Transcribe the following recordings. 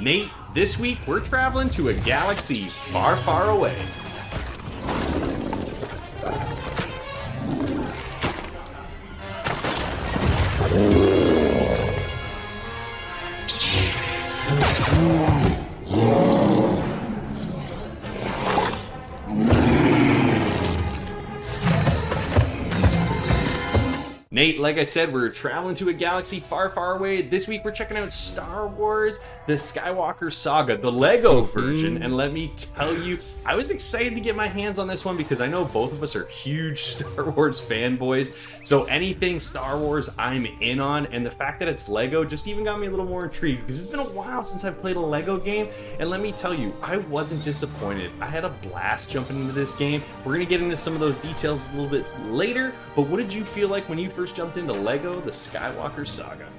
Nate. This week, we're traveling to a galaxy far, far away. Nate, like I said, we're traveling to a galaxy far, far away. This week we're checking out Star Wars, the Skywalker Saga, the Lego version. And let me tell you, I was excited to get my hands on this one because I know both of us are huge Star Wars fanboys. So anything Star Wars, I'm in on. And the fact that it's Lego just even got me a little more intrigued because it's been a while since I've played a Lego game. And let me tell you, I wasn't disappointed. I had a blast jumping into this game. We're going to get into some of those details a little bit later. But what did you feel like when you first jumped into Lego, the Skywalker Saga?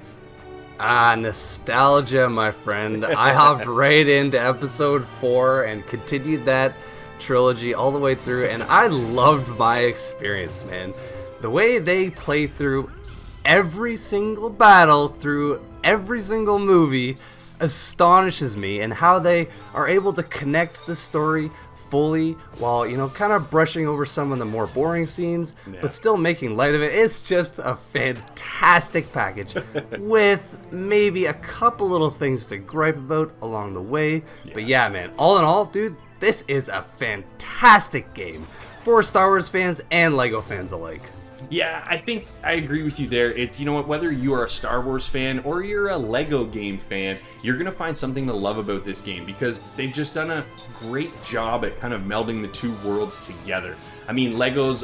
Nostalgia, my friend. I hopped right into episode 4 and continued that trilogy all the way through, and I loved my experience, man. The way they play through every single battle, through every single movie, astonishes me, and how they are able to connect the story fully while, kind of brushing over some of the more boring scenes, but still making light of it. It's just a fantastic package with maybe a couple little things to gripe about along the way. But yeah, man, all in all, dude, this is a fantastic game for Star Wars fans and Lego fans alike. Yeah, I think I agree with you there. It's, whether you are a Star Wars fan or you're a Lego game fan, you're going to find something to love about this game because they've just done a great job at kind of melding the two worlds together. I mean, Lego's,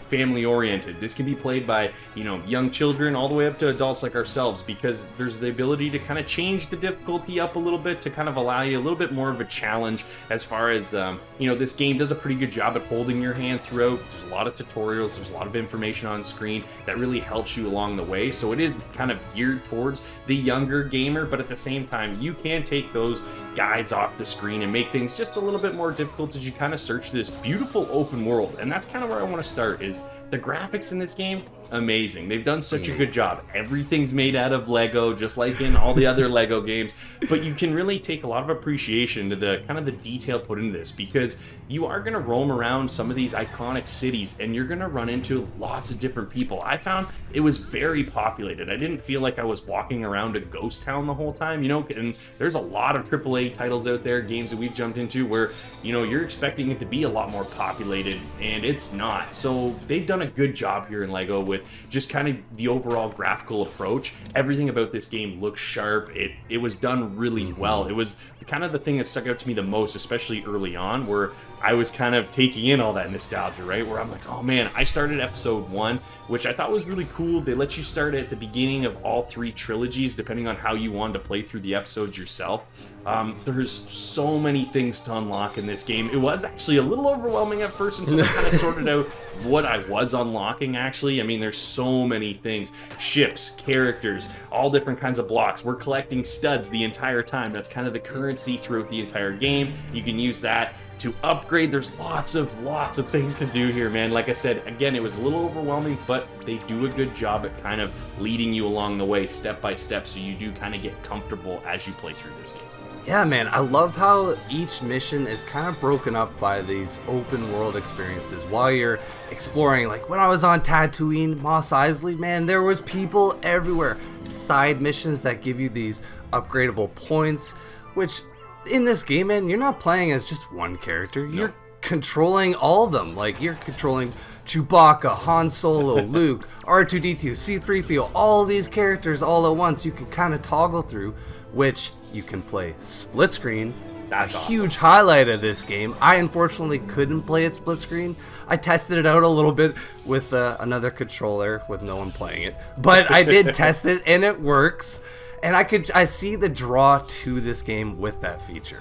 family oriented. This can be played by, young children all the way up to adults like ourselves because there's the ability to kind of change the difficulty up a little bit to kind of allow you a little bit more of a challenge as far as, this game does a pretty good job at holding your hand throughout. There's a lot of tutorials. There's a lot of information on screen that really helps you along the way. So it is kind of geared towards the younger gamer, but at the same time, you can take those guides off the screen and make things just a little bit more difficult as you kind of search this beautiful open world. And that's kind of where I want to start, is the graphics in this game, amazing. They've done such a good job. Everything's made out of Lego, just like in all the other Lego games, but you can really take a lot of appreciation to the kind of the detail put into this because you are going to roam around some of these iconic cities and you're going to run into lots of different people. I found it was very populated. I didn't feel like I was walking around a ghost town the whole time, and there's a lot of AAA titles out there, games that we've jumped into where, you're expecting it to be a lot more populated and it's not. So they've done a good job here in Lego with just kind of the overall graphical approach. Everything about this game looks sharp. It was done really well. It was kind of the thing that stuck out to me the most, especially early on, where I was kind of taking in all that nostalgia, right? Where I'm like, oh man, I started episode 1, which I thought was really cool. They let you start at the beginning of all 3 trilogies, depending on how you wanted to play through the episodes yourself. There's so many things to unlock in this game. It was actually a little overwhelming at first until I kind of sorted out what I was unlocking, actually. I mean, there's so many things. Ships, characters, all different kinds of blocks. We're collecting studs the entire time. That's kind of the currency throughout the entire game. You can use that to upgrade. There's lots of things to do here, man. Like I said, again, it was a little overwhelming, but they do a good job at kind of leading you along the way step by step, so you do kind of get comfortable as you play through this game. Yeah, man, I love how each mission is kind of broken up by these open world experiences while you're exploring. Like when I was on Tatooine, Mos Eisley, man, there was people everywhere. Side missions that give you these upgradable points, which in this game, man, you're not playing as just one character. You're controlling all of them. Like you're controlling Chewbacca, Han Solo, Luke, R2-D2, C-3PO, all these characters all at once you can kind of toggle through, which you can play split screen. That's awesome. Huge highlight of this game. I unfortunately couldn't play it split screen. I tested it out a little bit with another controller with no one playing it, but I did test it and it works. And I see the draw to this game with that feature.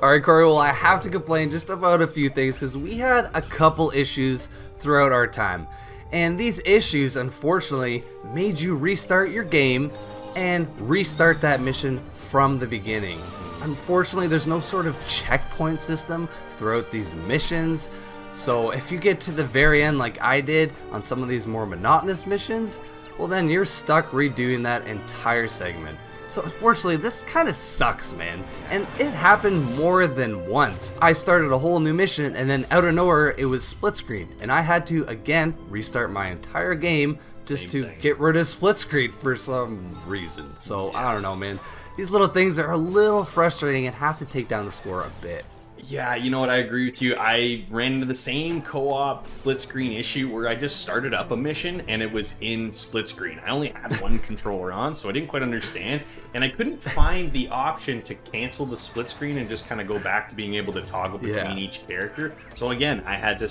All right, Cory, well, I have to complain just about a few things because we had a couple issues throughout our time. And these issues, unfortunately, made you restart your game and restart that mission from the beginning. Unfortunately, there's no sort of checkpoint system throughout these missions. So if you get to the very end like I did on some of these more monotonous missions, well then you're stuck redoing that entire segment. So unfortunately, this kind of sucks, man. And it happened more than once. I started a whole new mission, and then out of nowhere, it was split screen. And I had to, again, restart my entire game just to get rid of split screen for some reason. So I don't know, man. These little things are a little frustrating and have to take down the score a bit. Yeah, you know what, I agree with you. I ran into the same co-op split screen issue where I just started up a mission and it was in split screen. I only had one controller on, so I didn't quite understand, and I couldn't find the option to cancel the split screen and just kind of go back to being able to toggle between each character. So again, I had to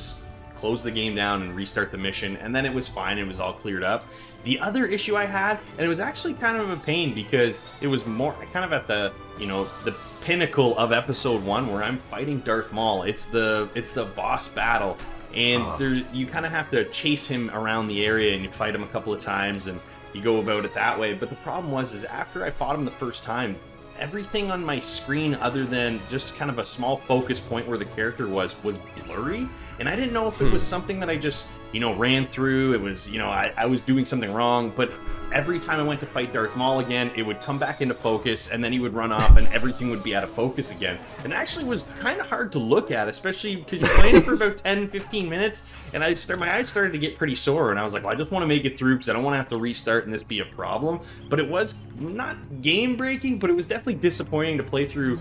close the game down and restart the mission, and then it was fine. It was all cleared up. The other issue I had, and it was actually kind of a pain because it was more kind of at the, you know, the pinnacle of episode 1 where I'm fighting Darth Maul. It's the boss battle, and you kind of have to chase him around the area, and you fight him a couple of times and you go about it that way. But the problem was after I fought him the first time, everything on my screen other than just kind of a small focus point where the character was blurry, and I didn't know if it was something that I just, you know, ran through. It was, you know, I was doing something wrong, but every time I went to fight Darth Maul again, it would come back into focus, and then he would run off and everything would be out of focus again. And it actually was kind of hard to look at, especially because you're playing it for about 10-15 minutes, and my eyes started to get pretty sore, and I was like, well, I just want to make it through because I don't want to have to restart and this be a problem. But it was not game breaking, but it was definitely disappointing to play through,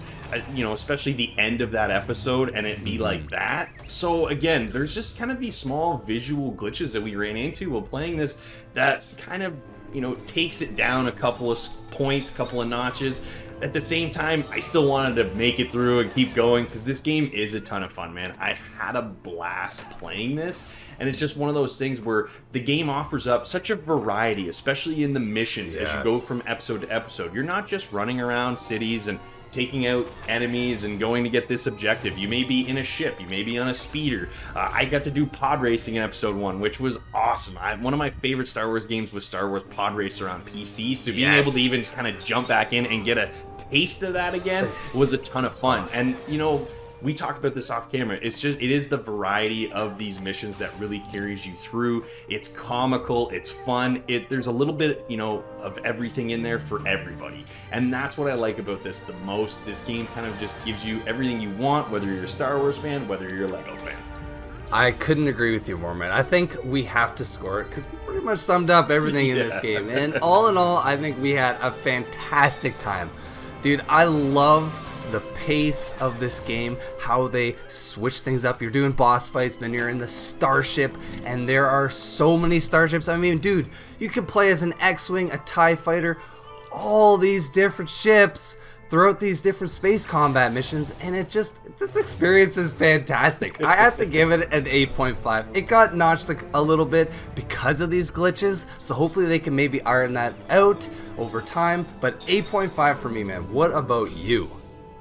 you know, especially the end of that episode and it be like that. So again, there's just kind of these small visual glitches that we ran into while playing this that kind of, you know, takes it down a couple of points, a couple of notches. At the same time, I still wanted to make it through and keep going because this game is a ton of fun, man. I had a blast playing this, and it's just one of those things where the game offers up such a variety, especially in the missions as you go from episode to episode. You're not just running around cities and taking out enemies and going to get this objective. You may be in a ship, you may be on a speeder. I got to do pod racing in episode 1, which was awesome. One of my favorite Star Wars games was Star Wars Pod Racer on PC, so being able to even kind of jump back in and get a taste of that again was a ton of fun. And you know, we talked about this off camera. It is the variety of these missions that really carries you through. It's comical, it's fun. There's a little bit, you know, of everything in there for everybody. And that's what I like about this the most. This game kind of just gives you everything you want, whether you're a Star Wars fan, whether you're a Lego fan. I couldn't agree with you more, man. I think we have to score it because we pretty much summed up everything in this game. And all in all, I think we had a fantastic time. Dude, I love the pace of this game, how they switch things up. You're doing boss fights, then you're in the starship, and there are so many starships. I mean, dude, you can play as an X-Wing, a TIE fighter, all these different ships throughout these different space combat missions, and this experience is fantastic. I have to give it an 8.5. It got notched a little bit because of these glitches, so hopefully they can maybe iron that out over time, but 8.5 for me, man. What about you?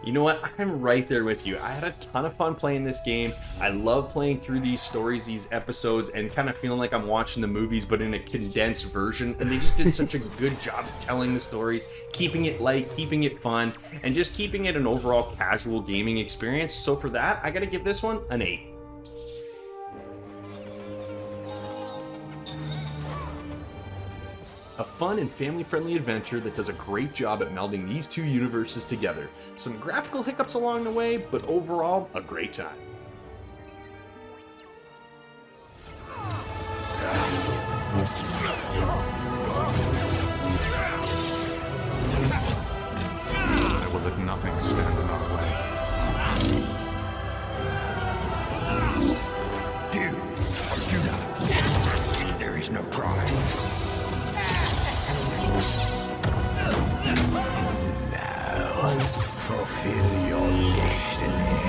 You know what? I'm right there with you. I had a ton of fun playing this game. I love playing through these stories, these episodes, and kind of feeling like I'm watching the movies, but in a condensed version. And they just did such a good job of telling the stories, keeping it light, keeping it fun, and just keeping it an overall casual gaming experience. So for that, I gotta give this one an 8. A fun and family-friendly adventure that does a great job at melding these two universes together. Some graphical hiccups along the way, but overall, a great time. I will let nothing stand in our way. Do not. There is no prize. Now, fulfill your destiny.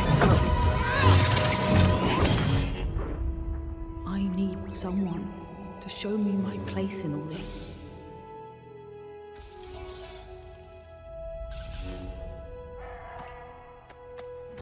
I need someone to show me my place in all this.